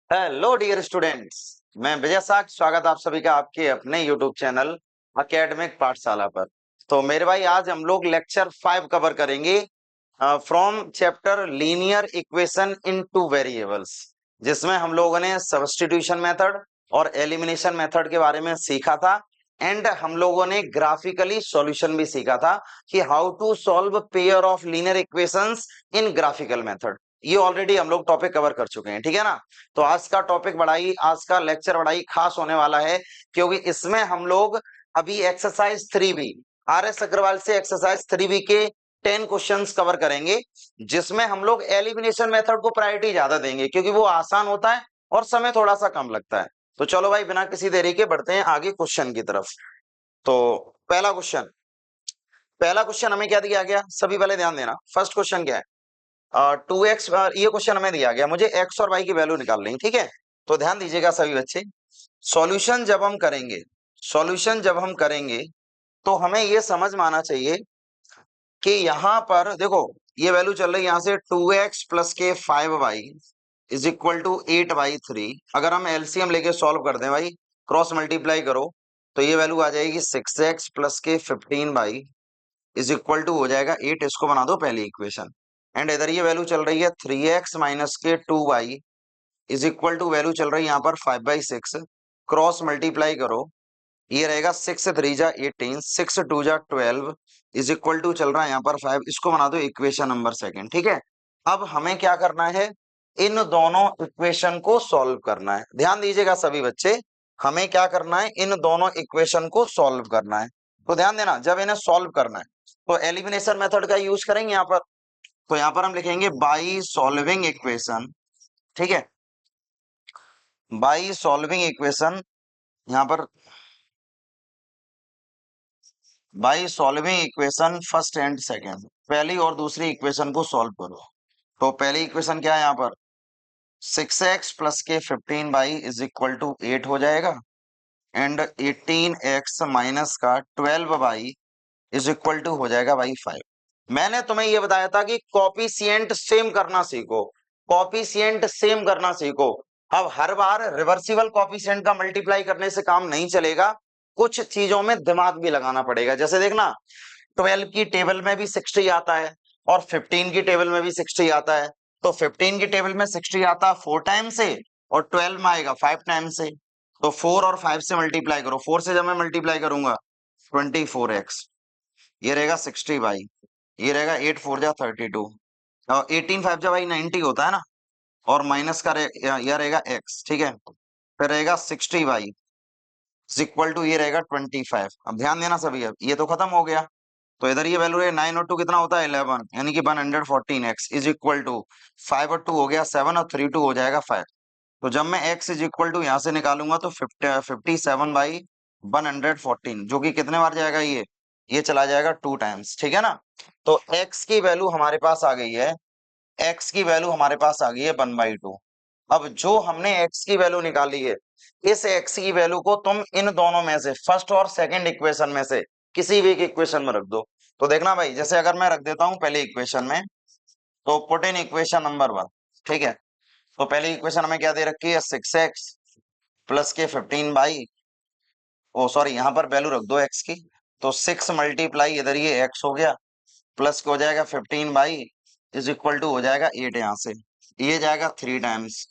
Hello dear students. मैं विजय साख, स्वागत आप सभी का आपके अपने यूट्यूब चैनल अकेडमिक पाठशाला पर। तो मेरे भाई आज हम लोग लेक्चर 5 कवर करेंगे from chapter linear equation in two variables, जिसमें हम लोगों ने सब्स्टिट्यूशन मेथड और एलिमिनेशन मेथड के बारे में सीखा था। एंड हम लोगों ने ग्राफिकली सॉल्यूशन भी सीखा था कि how to solve pair of linear equations in graphical method. ये ऑलरेडी हम लोग टॉपिक कवर कर चुके हैं, ठीक है ना। तो आज का टॉपिक आज का लेक्चर बड़ा ही खास होने वाला है, क्योंकि इसमें हम लोग अभी exercise 3B R S Agarwal से एक्सरसाइज 3B के 10 क्वेश्चंस कवर करेंगे, जिसमें हम लोग एलिमिनेशन मेथड को प्रायोरिटी ज्यादा देंगे क्योंकि वो आसान होता है और समय थोड़ा सा कम लगता है। तो चलो भाई बिना किसी देरी के बढ़ते हैं आगे क्वेश्चन की तरफ। तो पहला क्वेश्चन हमें क्या दिया गया, सभी पहले ध्यान देना। फर्स्ट क्वेश्चन क्या है, 2x, ये क्वेश्चन हमें दिया गया, मुझे x और y की वैल्यू निकालनी है, ठीक है। तो ध्यान दीजिएगा सभी बच्चे। सॉल्यूशन जब हम करेंगे सॉल्यूशन जब हम करेंगे तो हमें ये समझ में आना चाहिए कि यहाँ पर देखो, ये वैल्यू चल रही है यहाँ से 2x प्लस के 5y is equal to 8y3। अगर हम एलसीएम लेके सॉल्व कर दें भाई, क्रॉस मल्टीप्लाई करो, तो ये वैल्यू आ जाएगी 6x प्लस के 15y इज इक्वल टू हो जाएगा 8। इसको बना दो पहली इक्वेशन। एंड इधर ये वैल्यू चल रही है 3x माइनस के 2y is equal to value चल रही है यहाँ पर 5/6। क्रॉस मल्टीप्लाई करो, ये रहेगा 6 3 जा 18, 6 2 जा 12 इज इक्वल टू चल रहा है यहाँ पर 5। इसको बना दो इक्वेशन नंबर सेकंड, ठीक है। अब हमें क्या करना है, इन दोनों इक्वेशन को सॉल्व करना है। ध्यान दीजिएगा सभी बच्चे, हमें क्या करना है, इन दोनों इक्वेशन को सॉल्व करना है। तो ध्यान देना, जब इन्हें सॉल्व करना है तो एलिमिनेशन मेथड का यूज करेंगे यहाँ पर। तो यहाँ पर हम लिखेंगे बाई सॉल्विंग इक्वेशन, ठीक है। बाई सॉल्विंग इक्वेशन, यहाँ पर by solving equation first and second, पहली और दूसरी इक्वेशन को सॉल्व करो। तो पहली इक्वेशन क्या है यहाँ पर, 6x प्लस के 15y इज इक्वल टू 8 हो जाएगा। एंड 18x माइनस का 12y इज इक्वल टू हो जाएगा भाई 5। मैंने तुम्हें ये बताया था कि कॉफिशिएंट सेम करना सीखो, कॉफिशिएंट सेम करना सीखो। अब हर बार रिवर्सिबल कॉफिशिएंट का मल्टीप्लाई करने से काम नहीं चलेगा, कुछ चीजों में दिमाग भी लगाना पड़ेगा। जैसे देखना, 12 की टेबल में भी 60 आता है और 15 की टेबल में भी 60 आता है। तो 15 की टेबल में 60 आता है 4 टाइम से और 12 में आएगा 5 टाइम से। तो 4 और 5 से मल्टीप्लाई करो, 4 से जब मैं मल्टीप्लाई करूंगा 24x, ये रहेगा 60 ये रहेगा 8 4 जा 32 और 18 5 जा 90 होता है ना, और माइनस का यह रहेगा x, ठीक है। फिर रहेगा 60y इक्वल टू ये रहेगा 25। अब ध्यान देना सभी, अब ये तो खत्म हो गया। तो इधर ये वैल्यू है 9 और 2 कितना होता है 11, यानी कि 114x इज इक्वल टू 5 और 2 हो गया 7 और 3 2 हो जाएगा 5। तो जब मैं x इज इक्वल टू यहाँ से निकालूंगा तो 57/114, जो कि कितने बार जाएगा, ये चला जाएगा 2 टाइम्स, ठीक है ना। तो x की वैल्यू हमारे पास आ गई है, x की वैल्यू हमारे पास आ गई है 1/2। अब जो हमने x की वैल्यू निकाली है, इस x की वैल्यू को तुम इन दोनों में से फर्स्ट और सेकंड इक्वेशन में से किसी भी एक इक्वेशन में रख दो। तो देखना भाई, जैसे अगर मैं रख देता हूं पहले इक्वेशन में, तो पुट इन इक्वेशन नंबर 1, ठीक है। तो पहली इक्वेशन हमें क्या दे रखी है, 6x प्लस के 15y, ओ सॉरी यहाँ पर वैल्यू रख दो x की। तो 6 मल्टीप्लाई इधर ये x हो गया, प्लस हो जाएगा 15y इज इक्वल टू हो जाएगा 8, यहाँ से ये जाएगा 3 टाइम्स।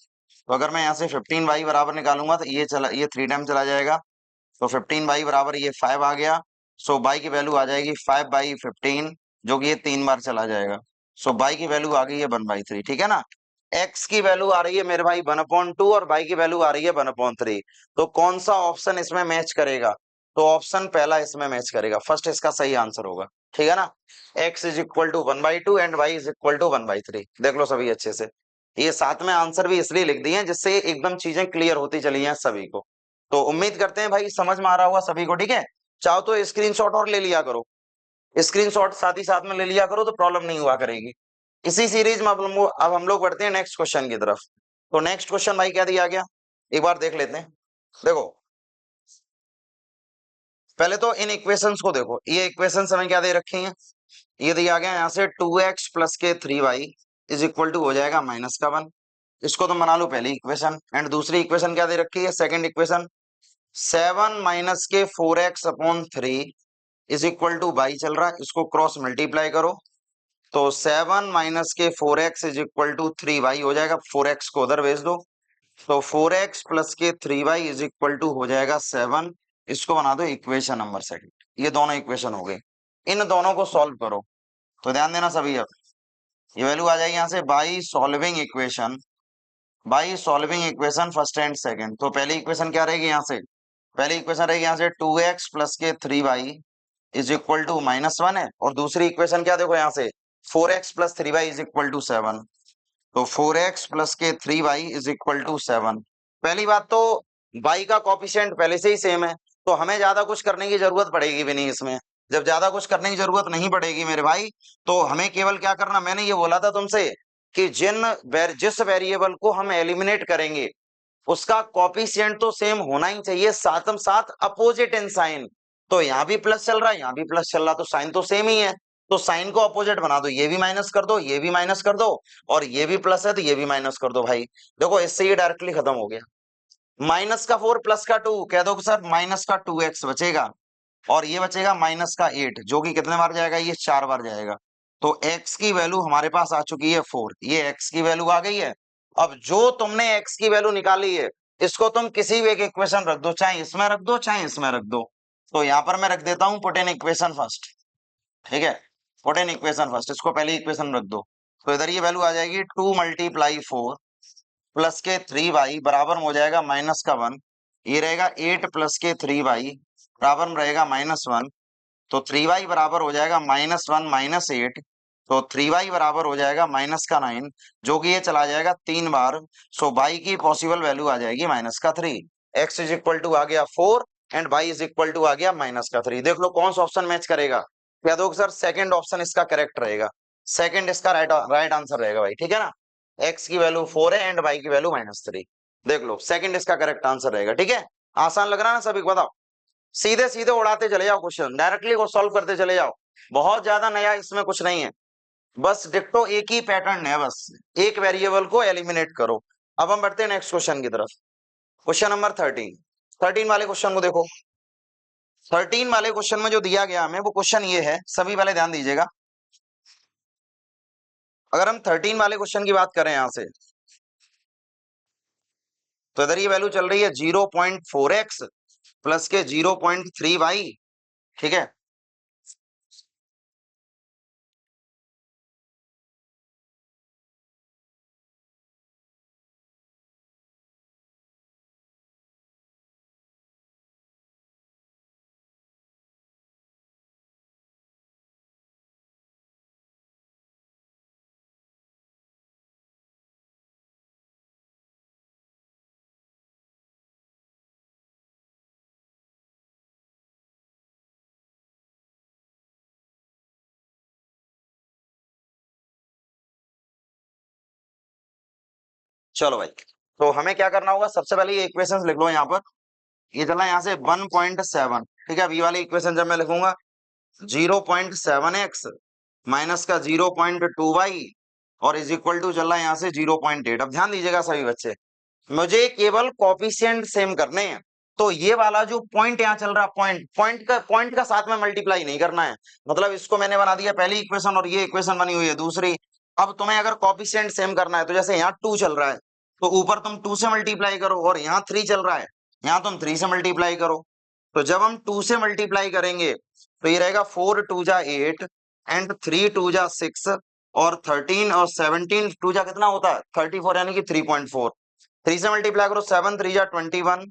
तो अगर मैं यहाँ से 15y बराबर निकालूंगा तो ये 3 टाइम चला जाएगा। तो 15y बराबर ये 5 आ गया। सो बाई की वैल्यू आ जाएगी 5/15, जो कि ये 3 बार चला जाएगा। सो बाई की वैल्यू आ गई है 1/3, ठीक है ना। x की वैल्यू आ रही है मेरे भाई 1/2 और बाई की वैल्यू आ रही है 1/3। तो कौन सा ऑप्शन इसमें मैच करेगा, तो ऑप्शन पहला इसमें मैच करेगा, फर्स्ट इसका सही आंसर होगा, ठीक है ना। x is equal to 1/2 and y is equal to 1/3। देख लो सभी अच्छे से, ये साथ में आंसर भी इसलिए लिख दिए हैं जिससे एकदम चीजें क्लियर होती चली हैं सभी को। तो उम्मीद करते हैं भाई समझ में आ रहा होगा सभी को, ठीक है। चाहो तो स्क्रीनशॉट और ले लिया करो, स्क्रीनशॉट साथ ही साथ में ले लिया करो तो प्रॉब्लम नहीं हुआ करेगी। इसी सीरीज में अब हम लोग बढ़ते हैं नेक्स्ट क्वेश्चन की तरफ। तो नेक्स्ट क्वेश्चन भाई क्या दिया गया, एक बार देख लेते हैं। देखो पहले तो इन इक्वेशंस को देखो, ये इक्वेशंस हमें क्या दे रखी हैं, ये दिया गया यहाँ से 2x प्लस के 3y इज इक्वल टू हो जाएगा -1। इसको तुम बना लो पहली इक्वेशन, एंड दूसरी इक्वेशन क्या दे रखी है, सेकंड इक्वेशन 7 माइनस के 4x upon 3 is equal two by चल रहा है, इसको क्रॉस मल्टीप्लाई करो तो 7 माइनस के 4x is equal to 3y हो जाएगा, 4x को उधर भेज दो तो 4x प्लस के 3y इज इक्वल टू हो जाएगा 7। इसको बना दो इक्वेशन नंबर सेकंड। ये दोनों इक्वेशन हो गए, इन दोनों को सॉल्व करो तो ध्यान देना सभी। अब ये वैल्यू आ जाएगी यहाँ से by solving equation first and second. तो पहली इक्वेशन क्या रहेगी यहाँ से, पहली इक्वेशन रहेगी यहाँ से 2x प्लस के 3y इज इक्वल टू -1 है, और दूसरी इक्वेशन क्या देखो यहाँ से 4x plus 3y is equal to 7। तो 4x प्लस के 3y इज इक्वल टू 7। पहली बात तो y का कोफिशिएंट पहले से ही सेम है, तो हमें ज्यादा कुछ करने की जरूरत पड़ेगी भी नहीं इसमें। जब ज्यादा कुछ करने की जरूरत नहीं पड़ेगी मेरे भाई, तो हमें केवल क्या करना, मैंने ये बोला था तुमसे कि जिस वेरिएबल को हम एलिमिनेट करेंगे उसका कोफिशिएंट तो सेम होना ही चाहिए, साथ साथ अपोजिट इन साइन। तो यहाँ भी प्लस चल रहा है, यहाँ भी प्लस चल रहा, तो साइन तो सेम ही है, तो साइन को अपोजिट बना दो, ये भी माइनस कर दो, ये भी माइनस कर दो, और ये भी प्लस है तो ये भी माइनस कर दो भाई। देखो इससे ये डायरेक्टली खत्म हो गया, -4 +2 कह दो सर -2x बचेगा, और ये बचेगा -8, जो कि कितने बार जाएगा, ये 4 बार जाएगा। तो x की वैल्यू हमारे पास आ चुकी है 4, ये x की वैल्यू आ गई है। अब जो तुमने x की वैल्यू निकाली है इसको तुम किसी भी एक इक्वेशन रख दो, चाहे इसमें रख दो चाहे इसमें रख दो। तो यहाँ पर मैं रख देता हूं पुट इन इक्वेशन फर्स्ट, ठीक है, पुट इन इक्वेशन फर्स्ट, इसको पहली इक्वेशन रख दो। तो इधर ये वैल्यू आ जाएगी 2 × 4 प्लस के 3y बराबर में हो जाएगा -1, ये रहेगा 8 प्लस के 3y बराबर में रहेगा -1, तो 3y बराबर हो जाएगा -1 -8, तो 3y बराबर हो जाएगा -9, जो कि ये चला जाएगा 3 बार। सो y की पॉसिबल वैल्यू आ जाएगी -3। x इज इक्वल टू आ गया 4 and y is equal to आ गया -3। देख लो कौन सा ऑप्शन मैच करेगा, क्या दो सर सेकंड ऑप्शन इसका करेक्ट रहेगा, सेकंड इसका राइट आंसर रहेगा भाई, ठीक है ना। x की वैल्यू 4 है एंड y की वैल्यू -3, देख लो सेकंड इसका करेक्ट आंसर रहेगा, ठीक है। आसान लग रहा है ना सभी को, बताओ। सीधे सीधे उड़ाते चले जाओ क्वेश्चन, डायरेक्टली को सॉल्व करते चले जाओ, बहुत ज्यादा नया इसमें कुछ नहीं है, बस डिट्टो एक ही पैटर्न है, बस एक वेरिएबल को एलिमिनेट करो। अब हम बढ़ते हैं नेक्स्ट क्वेश्चन की तरफ, क्वेश्चन नंबर 13 वाले क्वेश्चन को देखो। 13 वाले क्वेश्चन में जो दिया गया हमें वो क्वेश्चन ये है, सभी वाले ध्यान दीजिएगा। अगर हम 13 वाले क्वेश्चन की बात करें यहां से, तो इधर ये वैल्यू चल रही है 0.4x प्लस के 0.3y, ठीक है। चलो भाई, तो हमें क्या करना होगा, सबसे पहले ये इक्वेशंस लिख लो यहाँ पर। ये चला यहाँ से 1.7, ठीक है। अब ये वाली इक्वेशन जब मैं लिखूंगा 0.7x माइनस का 0.2y और इज इक्वल टू चल रहा है यहाँ से 0.8। अब ध्यान दीजिएगा सभी बच्चे, मुझे केवल कोफिशिएंट सेम करने हैं, तो ये वाला जो पॉइंट यहाँ चल रहा, पॉइंट का साथ में मल्टीप्लाई नहीं करना है। मतलब इसको मैंने बना दिया पहली इक्वेशन और ये इक्वेशन बनी हुई है दूसरी। अब तुम्हें अगर कोफिशिएंट सेम करना है तो जैसे यहाँ 2 चल रहा है तो ऊपर तुम 2 से मल्टीप्लाई करो, और यहाँ 3 चल रहा है यहाँ तुम 3 से मल्टीप्लाई करो। तो जब हम 2 से मल्टीप्लाई करेंगे तो ये रहेगा 4 2 जा 8 एंड 3 2 जा 6 और 13 और 17 2 जा कितना होता है 34, यानी कि 3.4। 3 से मल्टीप्लाई करो 7 3 जा 21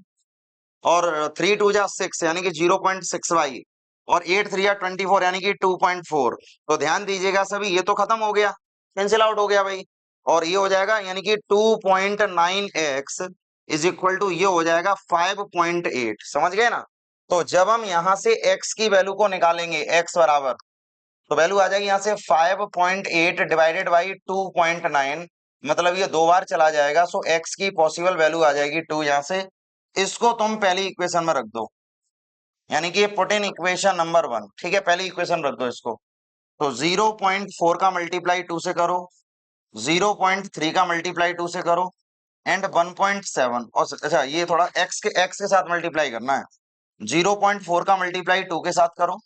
और 3 2 जा 6 यानी कि 0.6y और 8 3 जा 24 यानी कि 2.4। तो ध्यान दीजिएगा सभी, ये तो खत्म हो गया, कैंसिल आउट हो गया भाई, और ये हो जाएगा यानी कि 2.9x इज इक्वल टू ये हो जाएगा 5.8। समझ गए ना। तो जब हम यहां से x की वैल्यू को निकालेंगे, x बराबर, तो वैल्यू आ जाएगी यहाँ से 5.8 डिवाइडेड बाई 2.9, मतलब ये 2 बार चला जाएगा। सो x की पॉसिबल वैल्यू आ जाएगी 2 यहाँ से। इसको तुम पहली इक्वेशन में रख दो, यानी कि पुट इन इक्वेशन नंबर 1, ठीक है, पहली इक्वेशन रख दो इसको। तो 0.4 का मल्टीप्लाई 2 से करो 0.3 का मल्टीप्लाई 2 से करो एंड 1.7 और अच्छा ये थोड़ा x के साथ मल्टीप्लाई करना है। 0.4 का मल्टीप्लाई 2 के साथ करो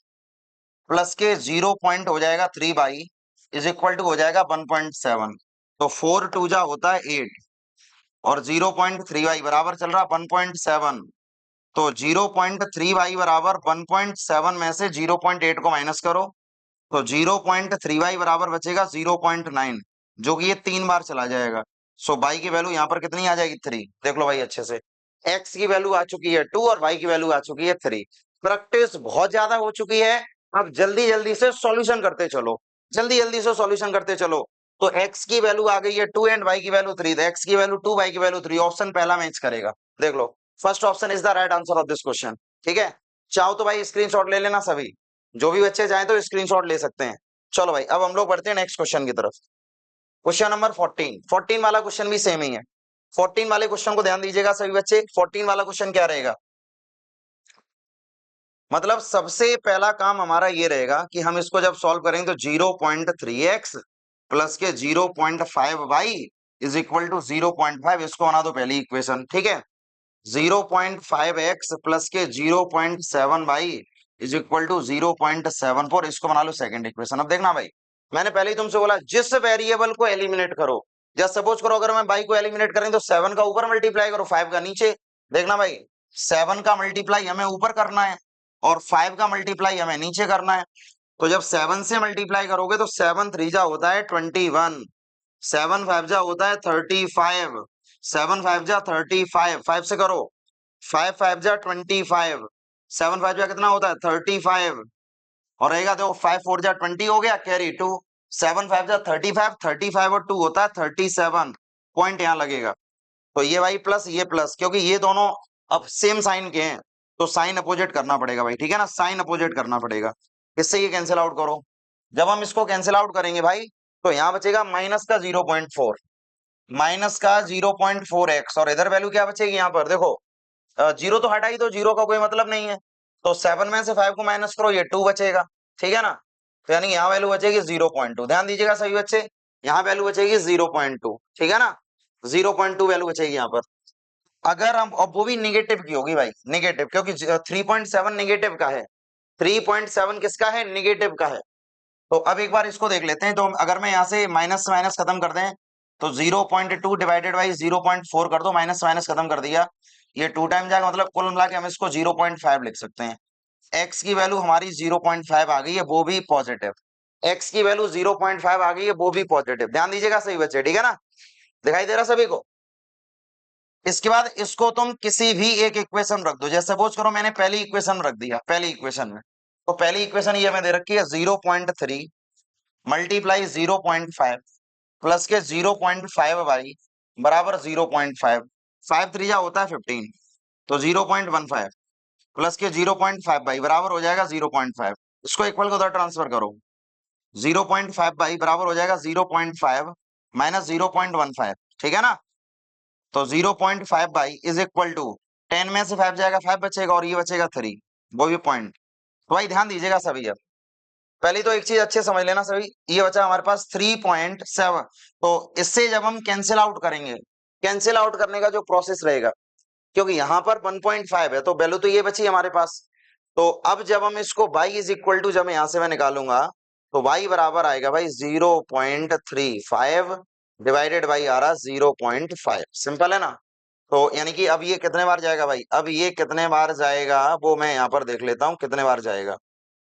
प्लस के 0 पॉइंट हो जाएगा 3 बाई इज इक्वल टू हो जाएगा 1.7। तो 4 2 जा होता है 8 और 0.3 बाई बराबर चल रहा 1.7। तो 0.3 बाई बराबर 1.7 में से 0.8 को माइनस करो तो 0.3 बाई बराबर बचेगा 0.9 जो कि ये 3 बार चला जाएगा। सो बाई की वैल्यू यहाँ पर कितनी आ जाएगी 3। देख लो भाई अच्छे से, एक्स की वैल्यू आ चुकी है 2 और वाई की वैल्यू आ चुकी है 3। प्रैक्टिस बहुत ज्यादा हो चुकी है, अब जल्दी जल्दी से सॉल्यूशन करते चलो, जल्दी जल्दी से सॉल्यूशन करते चलो। तो एक्स की वैल्यू आ गई है 2 एंड वाई की वैल्यू 3। तो एक्स की वैल्यू 2 वाई की वैल्यू 3, ऑप्शन पहला मैच करेगा। देख लो first option is the right answer of this question. ठीक है, चाहो तो भाई स्क्रीनशॉट ले लेना, सभी जो भी बच्चे चाहें तो स्क्रीनशॉट ले सकते हैं। चलो भाई अब हम लोग बढ़ते हैं नेक्स्ट क्वेश्चन की तरफ। Question number 14। 14 वाला क्वेश्चन भी सेम ही है। 14 वाले क्वेश्चन को ध्यान दीजिएगा सभी बच्चे। 14 वाला क्वेश्चन क्या रहेगा, मतलब सबसे पहला काम हमारा ये रहेगा कि हम इसको जब सॉल्व करेंगे तो 0.3x प्लस के 0.5y इज इक्वल टू 0.5, इसको बना दो पहली इक्वेशन। ठीक है, 0.5x प्लस के 0.7y इज इक्वल टू 0.74, इसको बना लो सेकंड इक्वेशन। अब देखना भाई, मैंने पहले ही तुमसे बोला जिस वेरिएबल को एलिमिनेट करो, जस्ट सपोज करो अगर मैं बाई को एलिमिनेट करें तो 7 का ऊपर मल्टीप्लाई करो 5 का नीचे। देखना भाई 7 का मल्टीप्लाई हमें ऊपर करना है और 5 का मल्टीप्लाई हमें नीचे करना है। तो जब 7 से मल्टीप्लाई करोगे तो 7 3 जा होता है 21, 7 5 जा होता है 35, 7 5 जा 35, 5 से करो 5 5 जा 25, 7 5 जा कितना होता है 35 और रहेगा देखो 5 4 जा 20 हो गया कैरी 2, 7 5 जा 35, 35 और 2 होता है 37, पॉइंट यहाँ लगेगा। तो ये भाई प्लस ये प्लस, क्योंकि ये दोनों अब सेम साइन के हैं तो साइन अपोजिट करना पड़ेगा भाई। ठीक है ना, साइन अपोजिट करना पड़ेगा। इससे ये कैंसिल आउट करो, जब हम इसको कैंसिल आउट करेंगे भाई तो यहाँ बचेगा माइनस का 0.4, माइनस का 0.4x और इधर वैल्यू क्या बचेगी यहाँ पर देखो, जीरो तो हटा ही दो, जीरो का कोई मतलब नहीं है। तो 7 में से 5 को माइनस करो ये 2 बचेगा। ठीक है ना, तो यानी यहाँ वैल्यू बचेगी 0.2। ध्यान दीजिएगा सभी बच्चे, यहाँ वैल्यू बचेगी 0.2। ठीक है ना, 0.2 वैल्यू बचेगी यहाँ पर। अगर हम, अब वो भी निगेटिव की होगी भाई, निगेटिव, क्योंकि 3.7 निगेटिव का है, 3.7 किसका है, निगेटिव का है। तो अब एक बार इसको देख लेते हैं। तो अगर मैं यहाँ से माइनस माइनस खत्म कर दें तो 0.2 डिवाइडेड बाई 0.4 कर दो, माइनस माइनस खत्म कर दिया, ये 2 टाइम जाएगा, मतलब कुल मिला के हम इसको 0.5 लिख सकते हैं। एक्स की वैल्यू हमारी 0.5 आ गई है, वो भी पॉजिटिव। एक्स की वैल्यू 0.5 आ गई है, वो भी पॉजिटिव। ध्यान दीजिएगा सही बच्चे, ठीक है ना, दिखाई दे रहा सभी को। इसके बाद इसको तुम किसी भी एक इक्वेशन रख दो, जैसे सपोज करो मैंने पहली इक्वेशन रख दिया, पहली इक्वेशन में, तो पहली इक्वेशन ये मैं दे रखी है 0.3 मल्टीप्लाई 0.5 प्लस के 0.5 बाई बराबर 0.5, 5 3 होता है 15, तो 0.15 प्लस के 0.5 बाई बराबर हो जाएगा 0.5। इसको इक्वल को उधर ट्रांसफर करो, 0.5 बाई बराबर हो जाएगा 0.5 माइनस 0.15। ठीक है ना, तो 0.5 बाई इज इक्वल टू 10 में से 5 जाएगा 5 बचेगा और ये बचेगा 3, वो भी पॉइंट। तो भाई ध्यान दीजिएगा सभी, अब पहली तो एक चीज अच्छे समझ लेना सभी, ये बचा हमारे पास 3.7। तो इससे जब हम कैंसिल आउट करेंगे, कैंसिल आउट करने का जो प्रोसेस रहेगा, क्योंकि यहाँ पर 1.5 है तो वैल्यू तो ये बची हमारे पास। तो अब जब हम इसको y इज इक्वल टू, जब यहाँ से मैं निकालूंगा तो y बराबर आएगा भाई 0.35 डिवाइडेड बाई आ रहा 0.5, सिंपल है ना। तो यानी कि अब ये कितने बार जाएगा भाई, अब ये कितने बार जाएगा वो मैं यहाँ पर देख लेता हूँ कितने बार जाएगा।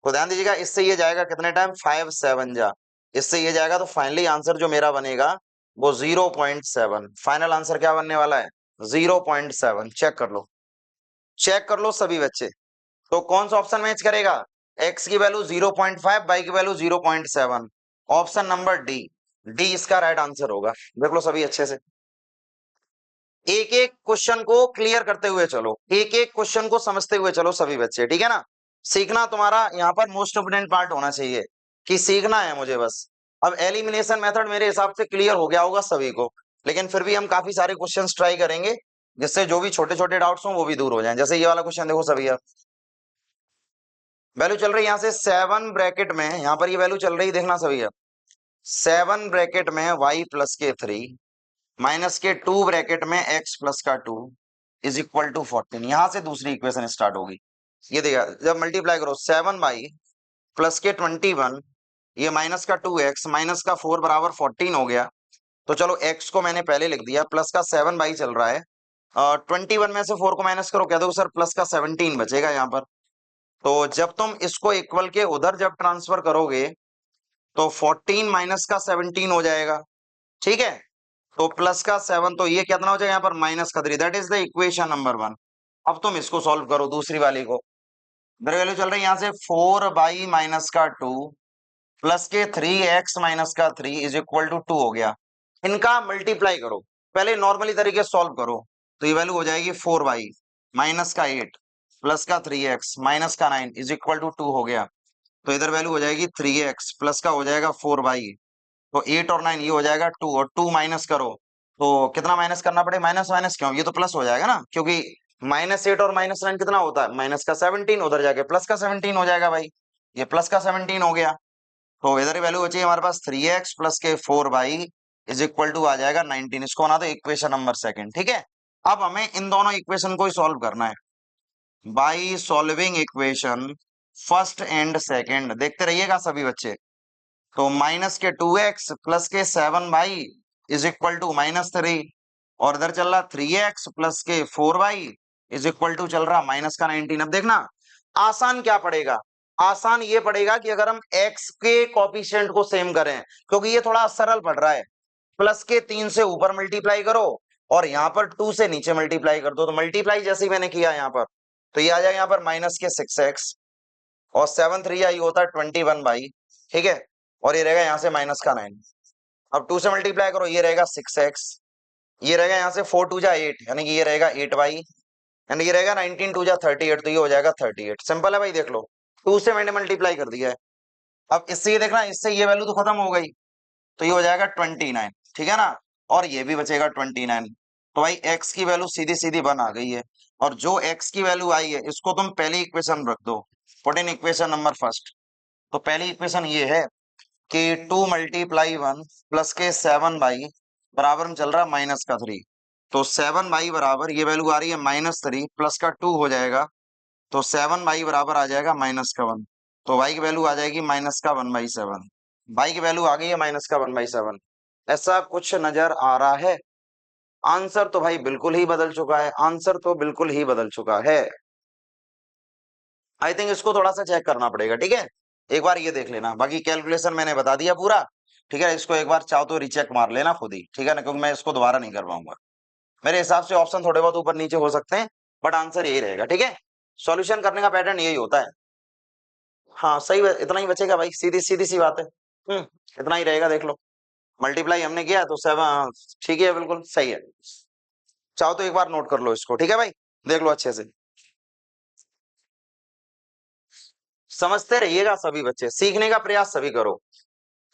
तो ध्यान दीजिएगा, इससे ये जाएगा कितने टाइम, 5 7 जा, इससे ये जाएगा। तो फाइनली आंसर जो मेरा बनेगा वो 0.7, फाइनल आंसर क्या बनने वाला है 0.7। चेक कर लो, चेक कर लो सभी बच्चे। तो कौन सा ऑप्शन मैच करेगा, एक्स की वैल्यू 0.5, वाई की value 0.7, option number D, D इसका राइट आंसर होगा। देख लो सभी अच्छे से, एक एक क्वेश्चन को क्लियर करते हुए चलो, एक एक क्वेश्चन को समझते हुए चलो सभी बच्चे, ठीक है ना। सीखना तुम्हारा यहाँ पर मोस्ट इंपोर्टेंट पार्ट होना चाहिए कि सीखना है मुझे बस। अब एलिमिनेशन मेथड मेरे हिसाब से क्लियर हो गया होगा सभी को, लेकिन फिर भी हम काफी सारे क्वेश्चंस ट्राई करेंगे जिससे जो भी छोटे छोटे डाउट्स हो वो भी दूर हो जाएं। जैसे ये वाला क्वेश्चन देखो सभी, अब वैल्यू चल रही है यहाँ से 7 ब्रैकेट में, यहाँ पर ये वैल्यू चल रही है, देखना सभी अब 7 ब्रैकेट में y प्लस के 3 माइनस के 2 ब्रैकेट में x प्लस का 2 इज इक्वल टू 14। यहां से दूसरी इक्वेशन स्टार्ट होगी। ये देखा जब मल्टीप्लाई करो 7y प्लस के 21, ये माइनस का 2x माइनस का 4 बराबर 14 हो गया। तो चलो x को मैंने पहले लिख दिया, प्लस का 7y चल रहा है। 21 में से 4 को माइनस करो, कह दो सर प्लस का 17 बचेगा यहाँ पर। तो जब तुम इसको इक्वल के उधर जब ट्रांसफर करोगे तो 14 माइनस का 17 हो जाएगा, ठीक है। तो प्लस का 7, तो ये कितना हो जाएगा यहाँ पर माइनस का 3। That is the equation number 1। अब तुम इसको सॉल्व करो दूसरी वाली को। इधर वैल्यू चल रही है यहाँ से 4y माइनस का 2 प्लस के 3x माइनस का 3 इज इक्वल टू 2 हो गया। इनका मल्टीप्लाई करो, पहले नॉर्मली तरीके से सॉल्व करो। तो ये वैल्यू हो जाएगी 4y माइनस का 8 प्लस का 3x माइनस का 9 इज इक्वल टू 2 हो गया। तो इधर वैल्यू हो जाएगी 3x प्लस का हो जाएगा 4y। तो 8 और 9 ये हो जाएगा 2, और 2 माइनस करो तो कितना माइनस करना पड़ेगा, माइनस माइनस क्यों, ये तो प्लस हो जाएगा ना, क्योंकि -8 और -9 कितना होता है, माइनस का 17, उधर जाके प्लस का 17 हो जाएगा भाई। ये प्लस का 17 हो गया। तो इधर वैल्यू बची हमारे पास 3x प्लस के 4y इज इक्वल टू आ जाएगा 19। इसको बना दो इक्वेशन नंबर 2, ठीक है। अब हमें इन दोनों इक्वेशन को ही सॉल्व करना है by solving equation first and second. देखते रहिएगा सभी बच्चे। तो माइनस के 2x प्लस के 7y इज इक्वल टू -3, और इधर चल रहा 3x प्लस के 4y इज इक्वल टू चल रहा माइनस का 19। अब देखना आसान क्या पड़ेगा, आसान ये पड़ेगा कि अगर हम x के कोफिशिएंट को सेम करें, क्योंकि ये थोड़ा सरल पड़ रहा है। प्लस के 3 से ऊपर मल्टीप्लाई करो और यहाँ पर 2 से नीचे मल्टीप्लाई कर दो। तो मल्टीप्लाई जैसे ही मैंने किया यहाँ पर, तो ये आ जाएगा यहाँ पर माइनस के 6x, और 7 3 ये होता है 21y, ठीक है। और ये रहेगा यहाँ से माइनस का 9। अब 2 से मल्टीप्लाई करो, ये रहेगा 6x, ये रहेगा यहाँ से 4 2 जा 8, यानी कि ये रहेगा 8y, यानी ये रहेगा 19 2 जा 38, तो ये हो जाएगा 38। सिंपल है भाई, देख लो 2 से मैंने मल्टीप्लाई कर दिया है। अब इससे ये देखना, इससे ये वैल्यू तो खत्म हो गई, तो ये हो जाएगा 29, ठीक है ना, और ये भी बचेगा 29। तो भाई x की वैल्यू सीधी सीधी 1 आ गई है, और जो x की वैल्यू आई है इसको तुम पहली इक्वेशन रख दो, put in equation number first. तो पहली इक्वेशन ये है कि 2 मल्टीप्लाई 1 प्लस के 7y बराबर में चल रहा -3। तो 7y बराबर ये वैल्यू आ रही है -3 प्लस का 2 हो जाएगा, तो 7y बराबर आ जाएगा -1। तो y की वैल्यू आ जाएगी -1/7। y की वैल्यू आ गई है -1/7। ऐसा कुछ नजर आ रहा है? आंसर तो भाई बिल्कुल ही बदल चुका है, आंसर तो बिल्कुल ही बदल चुका है। आई थिंक इसको थोड़ा सा चेक करना पड़ेगा, ठीक है। एक बार ये देख लेना, बाकी कैलकुलेशन मैंने बता दिया पूरा, ठीक है। इसको एक बार चाहो तो रीचेक मार लेना खुद ही, ठीक है ना, क्योंकि मैं इसको दोबारा नहीं कर पाऊंगा। मेरे हिसाब से ऑप्शन थोड़े बहुत ऊपर नीचे हो सकते हैं, बट आंसर यही रहेगा, ठीक है। सॉल्यूशन करने का पैटर्न यही होता है। हाँ सही, इतना ही बचेगा भाई, सीधी सीधी सी बात है। इतना ही रहेगा, देख लो। मल्टीप्लाई हमने किया तो 7, ठीक है, बिल्कुल सही है। चाहो तो एक बार नोट कर लो इसको, ठीक है भाई, देख लो अच्छे से। समझते रहिएगा सभी बच्चे, सीखने का प्रयास सभी करो।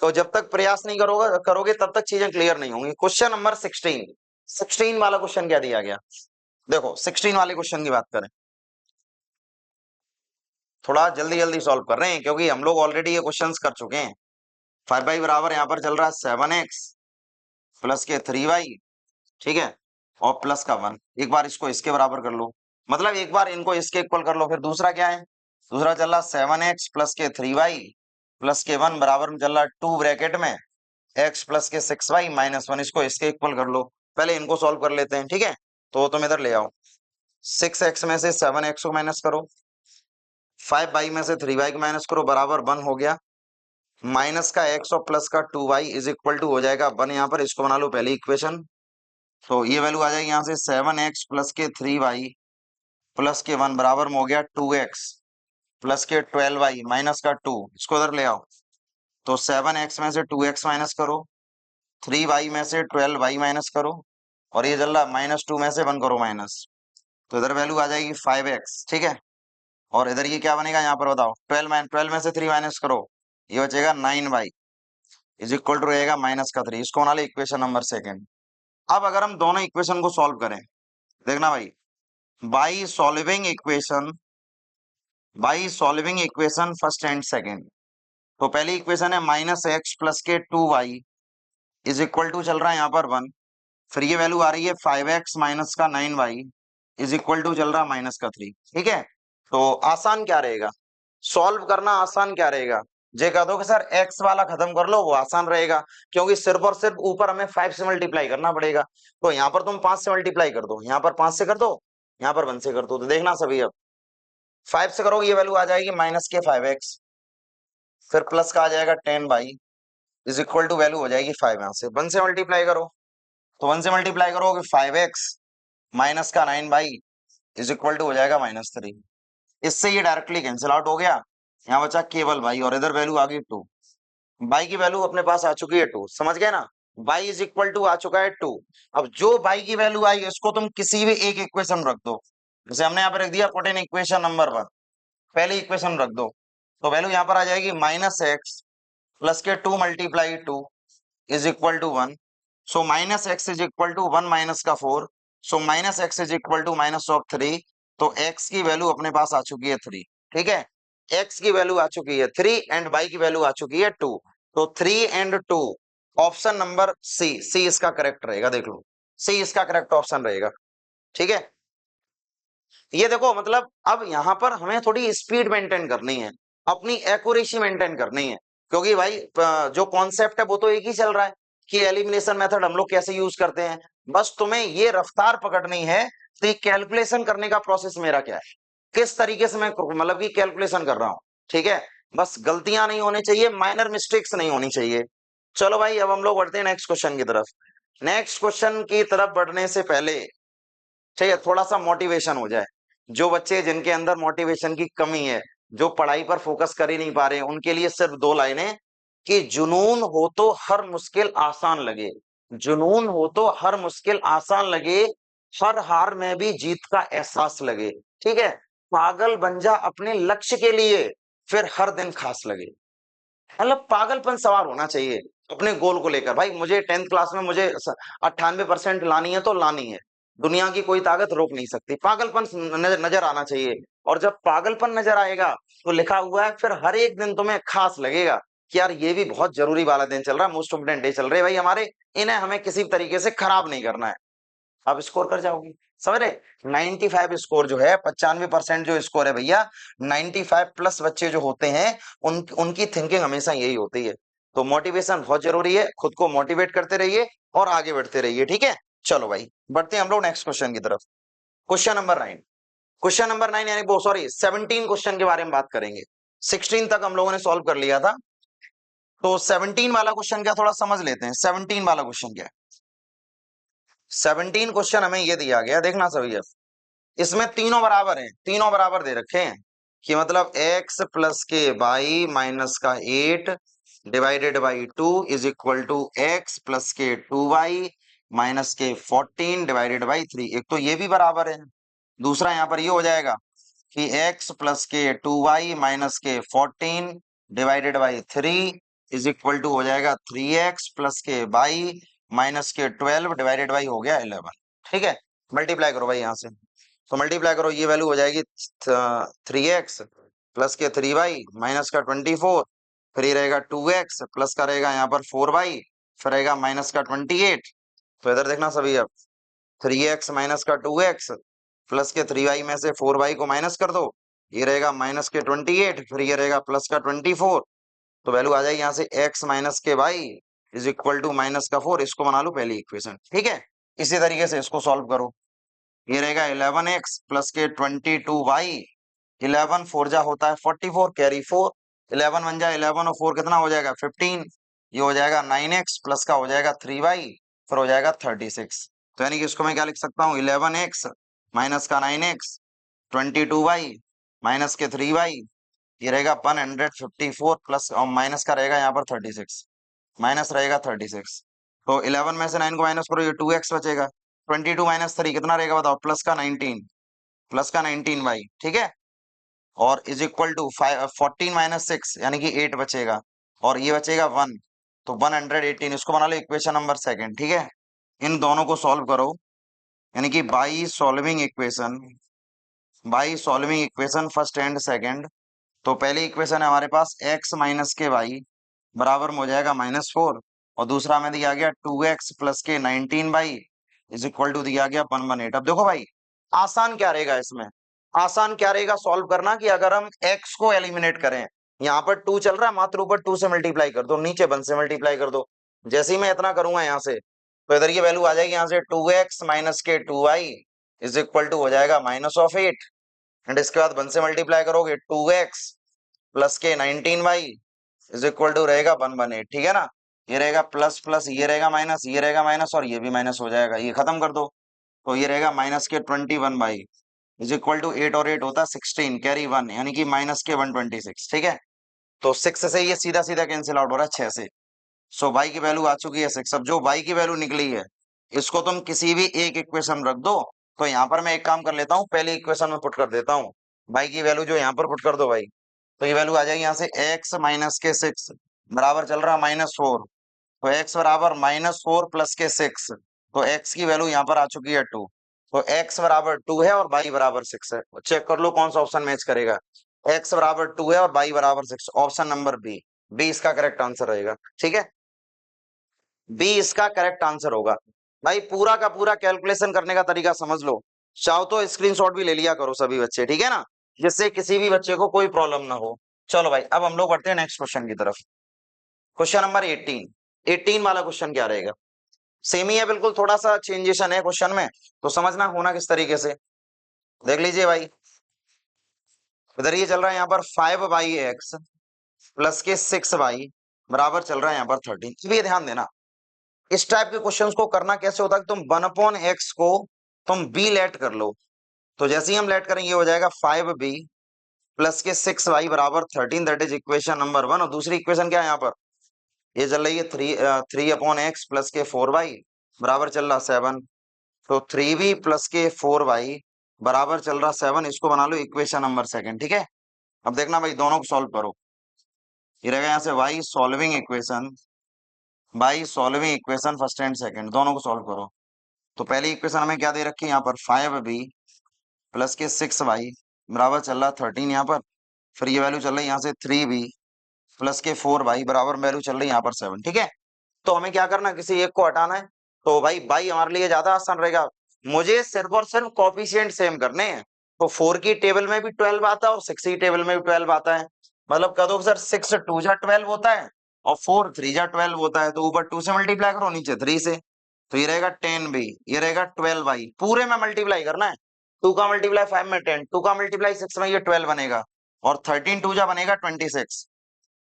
तो जब तक प्रयास नहीं करोगे तब तक चीजें क्लियर नहीं होंगी। क्वेश्चन नंबर 16 वाला क्वेश्चन क्या दिया गया, देखो 16 वाले क्वेश्चन की बात करें। थोड़ा जल्दी जल्दी सॉल्व कर रहे हैं क्योंकि हम लोग ऑलरेडी ये क्वेश्चंस कर चुके हैं। 5y बराबर यहाँ पर चल रहा है 7x प्लस के 3y, ठीक है, और प्लस का 1। एक बार इसको इसके बराबर कर लो, मतलब एक बार इनको इसके इक्वल कर लो। फिर दूसरा क्या है, दूसरा चल रहा 7x प्लस के 3y प्लस के 1 बराबर में चल रहा 2 ब्रैकेट में x प्लस के 6y माइनस 1। इसको इसके इक्वल कर लो, पहले इनको सॉल्व कर लेते हैं, ठीक है। तो तुम इधर ले आओ, 6x में से 7x को माइनस करो, 5y में से 3y को माइनस करो, बराबर 1 हो गया। माइनस का x और प्लस का 2y इज इक्वल टू हो जाएगा 1 यहाँ पर। इसको बना लो पहली इक्वेशन। तो ये वैल्यू आ जाएगी यहाँ से 7x प्लस के 3y प्लस के 1 बराबर में हो गया 2x प्लस के 12y माइनस का 2। इसको इधर ले आओ, तो 7x में से 2x माइनस करो, 3y में से 12y माइनस करो, और ये चल रहा -2 में से 1 करो माइनस। तो इधर वैल्यू आ जाएगी 5x, ठीक है। और इधर ये क्या बनेगा यहाँ पर बताओ, 12 में से 3 माइनस करो, ये बचेगा 9y इज इक्वल टू रहेगा -3। इसको बना ले इक्वेशन नंबर 2। अब अगर हम दोनों इक्वेशन को सॉल्व करें, देखना भाई, by solving equation first and second. तो पहली इक्वेशन है माइनस एक्स प्लस के 2y इज इक्वल टू चल रहा है यहाँ पर 1। फिर ये वैल्यू आ रही है 5x माइनस का 9y इज इक्वल टू चल रहा माइनस का 3। ठीक है, तो आसान क्या रहेगा, सॉल्व करना आसान क्या रहेगा, जे कह दो कि सर x वाला खत्म कर लो, वो आसान रहेगा, क्योंकि सिर्फ और सिर्फ ऊपर हमें 5 से मल्टीप्लाई करना पड़ेगा। तो यहाँ पर तुम 5 से मल्टीप्लाई कर दो, यहाँ पर 5 से कर दो, यहाँ पर 1 से कर दो। तो देखना सभी, अब 5 से करोगे ये वैल्यू आ जाएगी माइनस के 5x, फिर प्लस का आ जाएगा 10y is equal to value हो जाएगी 5। यहाँ से 1 से मल्टीप्लाई करो, तो 1 से मल्टीप्लाई करोगे 5x माइनस का 9y इज इक्वल टू हो जाएगा -3। इससे ये डायरेक्टली कैंसिल आउट हो गया, यहाँ बचा केवल y और इधर वैल्यू आ गई 2। y की वैल्यू अपने पास आ चुकी है 2, समझ गए ना, y इज इक्वल टू आ चुका है 2। अब जो y की वैल्यू आई इसको तुम किसी भी एक इक्वेशन में रख दो, जैसे हमने यहाँ पर रख दिया पुट इन इक्वेशन नंबर 1, पहली इक्वेशन रख दो, तो वैल्यू यहाँ पर आ जाएगी -x प्लस के 2 multiply 2 is equal to 1। So -x is equal to 1 minus का 4, so -x is equal to -3। तो x की वैल्यू अपने पास आ चुकी है 3। ठीक है, x की वैल्यू आ चुकी है 3 एंड y की वैल्यू आ चुकी है 2। तो 3 एंड 2, ऑप्शन नंबर सी इसका करेक्ट रहेगा। देख लो, सी इसका करेक्ट ऑप्शन रहेगा। ठीक है, ये देखो मतलब अब यहाँ पर हमें थोड़ी स्पीड मेंटेन करनी है, अपनी एक्यूरेसी मेंटेन करनी है, क्योंकि भाई जो कॉन्सेप्ट है वो तो एक ही चल रहा है कि एलिमिनेशन मेथड हम लोग कैसे यूज करते हैं। बस तुम्हें ये रफ्तार पकड़नी है, तो ये कैलकुलेशन करने का प्रोसेस मेरा क्या है, किस तरीके से मैं मतलब कि कैलकुलेशन कर रहा हूँ। ठीक है, बस गलतियां नहीं होनी चाहिए, माइनर मिस्टेक्स नहीं होनी चाहिए। चलो भाई, अब हम लोग बढ़ते हैं नेक्स्ट क्वेश्चन की तरफ। नेक्स्ट क्वेश्चन की तरफ बढ़ने से पहले ठीक है, थोड़ा सा मोटिवेशन हो जाए। जो बच्चे जिनके अंदर मोटिवेशन की कमी है, जो पढ़ाई पर फोकस कर ही नहीं पा रहे, उनके लिए सिर्फ 2 लाइनें कि जुनून हो तो हर मुश्किल आसान लगे, जुनून हो तो हर मुश्किल आसान लगे, हर हार में भी जीत का एहसास लगे। ठीक है, पागल बन जा अपने लक्ष्य के लिए, फिर हर दिन खास लगे। मतलब पागलपन सवार होना चाहिए अपने गोल को लेकर। भाई मुझे 10th क्लास में मुझे 98% लानी है तो लानी है, दुनिया की कोई ताकत रोक नहीं सकती। पागलपन नजर आना चाहिए, और जब पागलपन नजर आएगा तो लिखा हुआ है फिर हर एक दिन तुम्हें खास लगेगा कि यार ये भी बहुत जरूरी वाला दिन चल रहा है, मोस्ट इम्पोर्टेंट डे चल रहे भाई हमारे, इन्हें हमें किसी तरीके से खराब नहीं करना है। आप स्कोर कर जाओगे, समझ रहे। 95 स्कोर जो है, 95% जो स्कोर है भैया, 95 प्लस बच्चे जो होते हैं उनकी थिंकिंग हमेशा यही होती है। तो मोटिवेशन बहुत जरूरी है, खुद को मोटिवेट करते रहिए और आगे बढ़ते रहिए। ठीक है, चलो भाई बढ़ते हैं हम लोग नेक्स्ट क्वेश्चन की तरफ। क्वेश्चन नंबर 9, क्वेश्चन नंबर 9 यानी वो सॉरी 17 क्वेश्चन के बारे में बात करेंगे। 16 तक हम लोगों ने सॉल्व कर लिया था, तो 17 वाला क्वेश्चन क्या थोड़ा समझ लेते हैं। 17 वाला क्वेश्चन क्या है, 17 क्वेश्चन हमें ये दिया गया, देखना सभी। इसमें तीनों बराबर हैं, तीनों बराबर दे रखे हैं कि मतलब x प्लस के वाई माइनस का 8 divided by 2 is equal to x plus के 2y माइनस के 14 डिवाइडेड बाई 3। एक तो ये भी बराबर है, दूसरा यहाँ पर ये हो जाएगा कि x प्लस के 2y माइनस के 14 divided by 3 is equal to हो जाएगा 3x प्लस के y माइनस के 12 डिवाइडेड बाई हो गया 11। ठीक है, मल्टीप्लाई करो भाई यहाँ से, तो मल्टीप्लाई करो, ये वैल्यू हो जाएगी 3x प्लस के 3y माइनस का 24, फिर ये रहेगा 2x प्लस का रहेगा यहाँ पर 4y, फिर रहेगा माइनस का 28। तो इधर देखना सभी, अब 3x माइनस का 2x प्लस के 3y में से 4y को माइनस कर दो, ये रहेगा माइनस के 28, फिर ये रहेगा प्लस का 24। तो वैल्यू आ जाएगी यहाँ से x माइनस के y is equal to minus का 4। इसको बना लो पहली इक्वेशन। ठीक है, इसी तरीके से इसको सॉल्व करो, ये रहेगा 11x प्लस के 22y, 11 4 जा होता है 44, कैरी 4, 11 1 जा 11 और 4 कितना हो जाएगा 15, ये हो जाएगा 9x प्लस का हो जाएगा 3y, फिर हो जाएगा 36। तो यानी कि इसको मैं क्या लिख सकता हूँ, 11x माइनस का 9x 22y माइनस के 3y, ये रहेगा 154 प्लस और माइनस का रहेगा यहाँ पर 36, माइनस रहेगा 36। तो 11 में से 9 को माइनस करो, ये 2x बचेगा, 22 माइनस 3 कितना रहेगा बताओ, प्लस का 19, प्लस का 19y। ठीक है, और इज इक्वल टू 14 माइनस 6 यानी कि 8 बचेगा, और ये बचेगा 1, तो 118। इसको बना लो इक्वेशन नंबर 2। ठीक है, इन दोनों को सॉल्व करो, यानी कि by solving equation first and second, तो पहली इक्वेशन है हमारे पास x माइनस के वाई बराबर में हो जाएगा -4, और दूसरा में दिया गया 2x प्लस के 19y इज इक्वल टू दिया गया 118। अब देखो भाई, आसान क्या रहेगा इसमें, आसान क्या रहेगा सॉल्व करना, कि अगर हम x को एलिमिनेट करें, यहाँ पर 2 चल रहा है, मात्र ऊपर 2 से मल्टीप्लाई कर दो, नीचे 1 से मल्टीप्लाई कर दो। जैसे ही मैं इतना करूंगा यहाँ से, तो इधर ये वैल्यू आ जाएगी, यहाँ से 2x माइनस के 2y इज इक्वल टू हो जाएगा -8, एंड इसके बाद 1 से मल्टीप्लाई करोगे 2x प्लस के 19y इज इक्वल टू रहेगा 118। ठीक है ना, ये रहेगा प्लस प्लस, ये रहेगा माइनस, ये रहेगा माइनस, और ये भी माइनस हो जाएगा, ये खत्म कर दो, तो ये रहेगा माइनस के 21y इज इक्वल टू 8 और 8 होता है 16, कैरी 1, यानी कि माइनस के 126। ठीक है, तो 6 से ये सीधा सीधा कैंसिल आउट हो रहा है 6 से। सो y की वैल्यू आ चुकी है 6। अब जो y की वैल्यू निकली है, इसको तुम किसी भी एक इक्वेशन में रख दो। तो यहाँ पर मैं एक काम कर लेता हूँ, पहली इक्वेशन में पुट कर देता हूँ y की वैल्यू, जो यहाँ पर पुट कर दो भाई, तो ये वैल्यू आ जाएगी यहाँ से x माइनस के 6 बराबर चल रहा है -4, तो x बराबर -4 प्लस के 6, तो x की वैल्यू यहाँ पर आ चुकी है 2, तो x बराबर 2 है और y बराबर 6 है। चेक कर लो कौन सा ऑप्शन मैच करेगा, x बराबर 2 है और y बराबर 6, ऑप्शन नंबर बी, बी इसका करेक्ट आंसर रहेगा। ठीक है, बी इसका करेक्ट आंसर होगा। भाई पूरा का पूरा कैलकुलेशन करने का तरीका समझ लो, चाहो तो स्क्रीनशॉट भी ले लिया करो सभी बच्चे, ठीक है ना, जिससे किसी भी बच्चे को कोई प्रॉब्लम ना हो। चलो भाई, अब हम लोग बढ़ते हैं नेक्स्ट क्वेश्चन की तरफ। क्वेश्चन नंबर 18 वाला क्वेश्चन क्या रहेगा, सेम ही है बिल्कुल, थोड़ा सा चेंजेशन है क्वेश्चन में, तो समझना होना किस तरीके से। देख लीजिए भाई, इधर ये चल रहा है यहाँ पर 5x प्लस के 6y बराबर चल रहा है यहाँ पर 13। भी ध्यान देना, इस टाइप के क्वेश्चंस को करना कैसे होता है, तुम 1/x को तुम b लेट कर लो, तो जैसे ही हम लेट करेंगे हो जाएगा 5b प्लस के 6y बराबर 13, दैट इज इक्वेशन नंबर 1। और दूसरी इक्वेशन क्या है यहाँ पर, ये चल रही है 3/x प्लस के 4y बराबर चल रहा 7, तो 3b प्लस के 4y बराबर चल रहा 7, इसको बना लो इक्वेशन नंबर 2। ठीक है, अब देखना भाई, दोनों को सॉल्व करो, ये रहेगा यहाँ से by solving equation first and second, दोनों को सॉल्व करो। तो पहली इक्वेशन हमें क्या दे रखी है यहाँ पर, 5b प्लस के 6y बराबर चल रहा 13 यहाँ पर, फिर ये वैल्यू चल रही है यहाँ से 3b प्लस के 4y बराबर वैल्यू चल रही है यहाँ पर 7। ठीक है, तो हमें क्या करना है, किसी एक को हटाना है, तो भाई बाई हमारे लिए ज्यादा आसान रहेगा, मुझे सिर्फ और सिर्फ कॉफिशिएंट सेम करने हैं। तो 4 की टेबल में भी 12 आता है और 6 की टेबल में भी 12 आता है, मतलब कह दो सर 6 2 जा 12 होता है और 4 3 जा 12 होता है, तो ऊपर 2 से मल्टीप्लाई करो, नीचे 3 से, तो ये रहेगा 10b, ये रहेगा 12y, पूरे में मल्टीप्लाई करना है, 2 का मल्टीप्लाई 5 में 10, 2 का मल्टीप्लाई 6 में ये 12 बनेगा, और 13 2 जा बनेगा 26,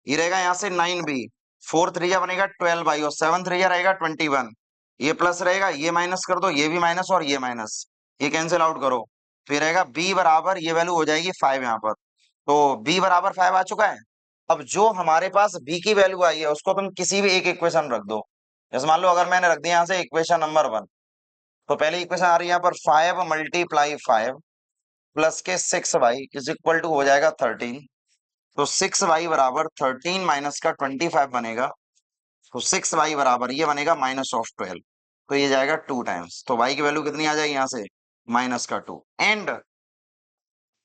ये रहेगा यहाँ से 9b, 4 3 जा बनेगा 12y, और 7 3 जा रहेगा 21, ये प्लस रहेगा, ये माइनस कर दो, ये भी माइनस और ये माइनस, ये कैंसिल आउट करो, तो ये रहेगा b बराबर, ये वैल्यू हो जाएगी 5 यहाँ पर, तो b बराबर 5 आ चुका है। अब जो हमारे पास b की वैल्यू आई है, उसको तुम किसी भी एक इक्वेशन रख दो, जैसे मान लो अगर मैंने रख दिया यहाँ से इक्वेशन नंबर 1, तो पहली इक्वेशन आ रही है यहाँ पर 5 मल्टीप्लाई 5 प्लस के 6y इज इक्वल टू हो जाएगा 13, तो 6y बराबर 13 माइनस का 25 बनेगा, तो 6y बराबर ये बनेगा -12, तो ये जाएगा 2 टाइम्स, तो y की वैल्यू कितनी आ जाएगी यहाँ से -2, एंड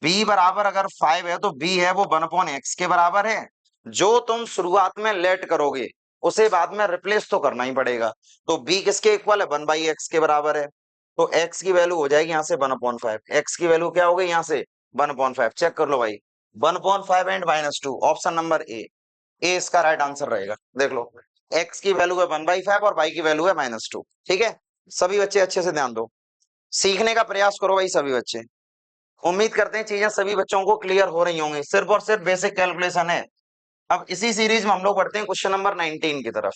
b बराबर अगर 5 है तो b है वो 1/x के बराबर है, जो तुम शुरुआत में लेट करोगे उसे बाद में रिप्लेस तो करना ही पड़ेगा, तो b किसके इक्वल है, 1/x के बराबर है, तो x की वैल्यू हो जाएगी यहाँ से 1/5, x की वैल्यू क्या हो गई यहाँ से 1/5, चेक कर लो भाई, 1/5 एंड -2, ऑप्शन नंबर ए इसका राइट आंसर रहेगा। देख लो, x की वैल्यू है 1/5 और y की वैल्यू है -2। ठीक है, सभी बच्चे अच्छे से ध्यान दो, सीखने का प्रयास करो भाई सभी बच्चे, उम्मीद करते हैं चीजें सभी बच्चों को क्लियर हो रही होंगी, सिर्फ और सिर्फ बेसिक कैलकुलेशन है। अब इसी सीरीज में हम लोग बढ़ते हैं क्वेश्चन नंबर 19 की तरफ।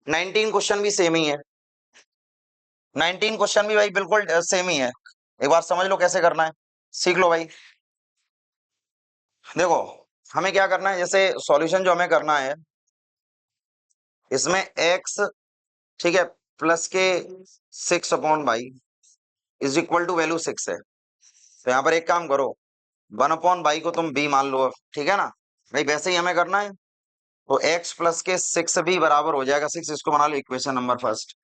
19 क्वेश्चन भी सेम ही है, 19 क्वेश्चन भी भाई बिल्कुल सेम ही है, एक बार समझ लो कैसे करना है, सीख लो भाई। देखो, हमें क्या करना है, जैसे सॉल्यूशन जो हमें करना है, इसमें x, ठीक है, प्लस के 6/y is equal to value 6 है, तो यहाँ पर एक काम करो, 1/y को तुम b मान लो, ठीक है ना भाई, वैसे ही हमें करना है, तो x प्लस के 6b बराबर हो जाएगा 6, इसको बना लो इक्वेशन नंबर फर्स्ट।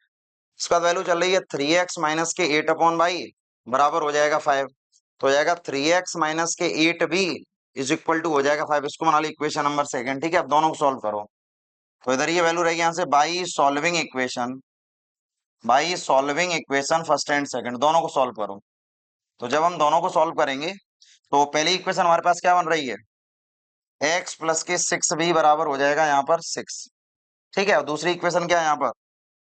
इसका वैल्यू चल रही है 3x माइनस के 8/y बराबर हो जाएगा 5, तो हो जाएगा 3x माइनस के 8b इज इक्वल टू हो जाएगा 5, इसको बना लो इक्वेशन नंबर सेकंड, ठीक है। अब दोनों को सॉल्व करो, तो इधर ये वैल्यू रहेगी यहाँ से by solving equation first and second, दोनों को सॉल्व करो। तो जब हम दोनों को सॉल्व करेंगे तो पहली इक्वेशन हमारे पास क्या बन रही है, x प्लस के 6b बराबर हो जाएगा यहाँ पर 6, ठीक है। और दूसरी इक्वेशन क्या है यहाँ पर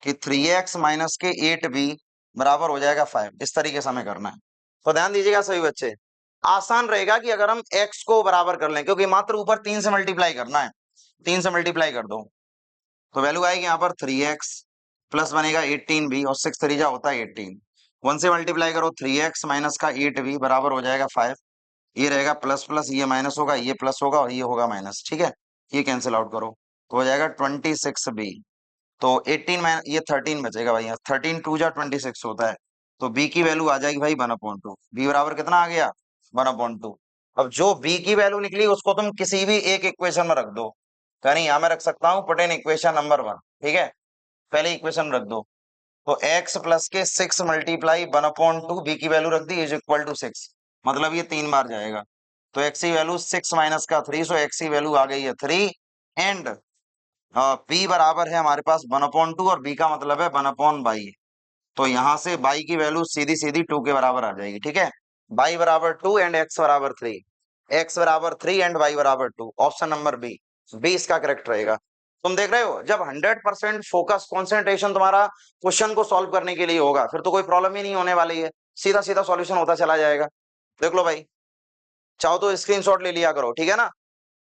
कि 3x माइनस के 8b बराबर हो जाएगा 5। इस तरीके से हमें करना है। तो ध्यान दीजिएगा सभी बच्चे, आसान रहेगा कि अगर हम x को बराबर कर लें, क्योंकि मात्र ऊपर 3 से मल्टीप्लाई करना है, 3 से मल्टीप्लाई कर दो तो वैल्यू आएगी यहाँ पर 3x प्लस बनेगा 18b और 6 3 जा होता है 18, 1 से मल्टीप्लाई करो 3x माइनस का 8b बराबर हो जाएगा 5, ये रहेगा प्लस प्लस, ये माइनस होगा, ये प्लस होगा और ये होगा माइनस, ठीक है। ये कैंसिल आउट करो तो हो जाएगा 26b, तो 18 माइनस ये 13 बचेगा भाई, 13 2 जा 26 होता है, तो b की वैल्यू आ जाएगी भाई 1/2। b बराबर कितना आ गया 1/2। अब जो b की वैल्यू निकली उसको तुम किसी भी एक इक्वेशन में रख दो, यानी यहां मैं रख सकता हूं पुट इन इक्वेशन नंबर 1, ठीक है। पहले इक्वेशन रख दो, तो x प्लस के 6 मल्टीप्लाई 1/2, b की वैल्यू रख दी इज इक्वल टू 6, मतलब ये 3 बार जाएगा, तो x की वैल्यू 6 माइनस का 3, सो x की वैल्यू आ गई है 3 एंड b बराबर है हमारे पास 1/2 और b का मतलब है 1/बाई, तो यहां से बाई की वैल्यू सीधी सीधी 2 के बराबर आ जाएगी, ठीक है। बाई बराबर 2 एंड x बराबर 3, x बराबर 3 एंड y बराबर 2, ऑप्शन नंबर बी इसका करेक्ट रहेगा। तुम देख रहे हो, जब 100% फोकस कंसंट्रेशन तुम्हारा क्वेश्चन को सॉल्व करने के लिए होगा फिर तो कोई प्रॉब्लम ही नहीं होने वाली है, सीधा सीधा सॉल्यूशन होता चला जाएगा। देख लो भाई, चाहो तो स्क्रीनशॉट ले लिया करो, ठीक है ना।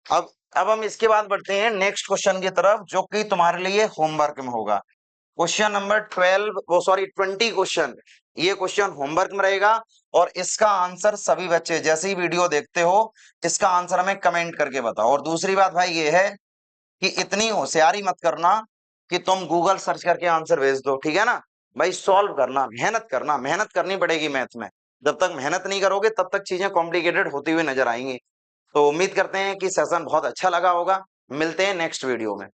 अब हम इसके बाद बढ़ते हैं नेक्स्ट क्वेश्चन की तरफ, जो कि तुम्हारे लिए होमवर्क में होगा। क्वेश्चन नंबर 20 क्वेश्चन, ये क्वेश्चन होमवर्क में रहेगा और इसका आंसर सभी बच्चे जैसे ही वीडियो देखते हो इसका आंसर हमें कमेंट करके बताओ। और दूसरी बात भाई ये है कि इतनी होशियारी मत करना कि तुम गूगल सर्च करके आंसर भेज दो, ठीक है ना भाई। सॉल्व करना, मेहनत करना, मेहनत करनी पड़ेगी मैथ में, जब तक मेहनत नहीं करोगे तब तक चीजें कॉम्प्लिकेटेड होती हुई नजर आएंगी। तो उम्मीद करते हैं कि सेशन बहुत अच्छा लगा होगा, मिलते हैं नेक्स्ट वीडियो में।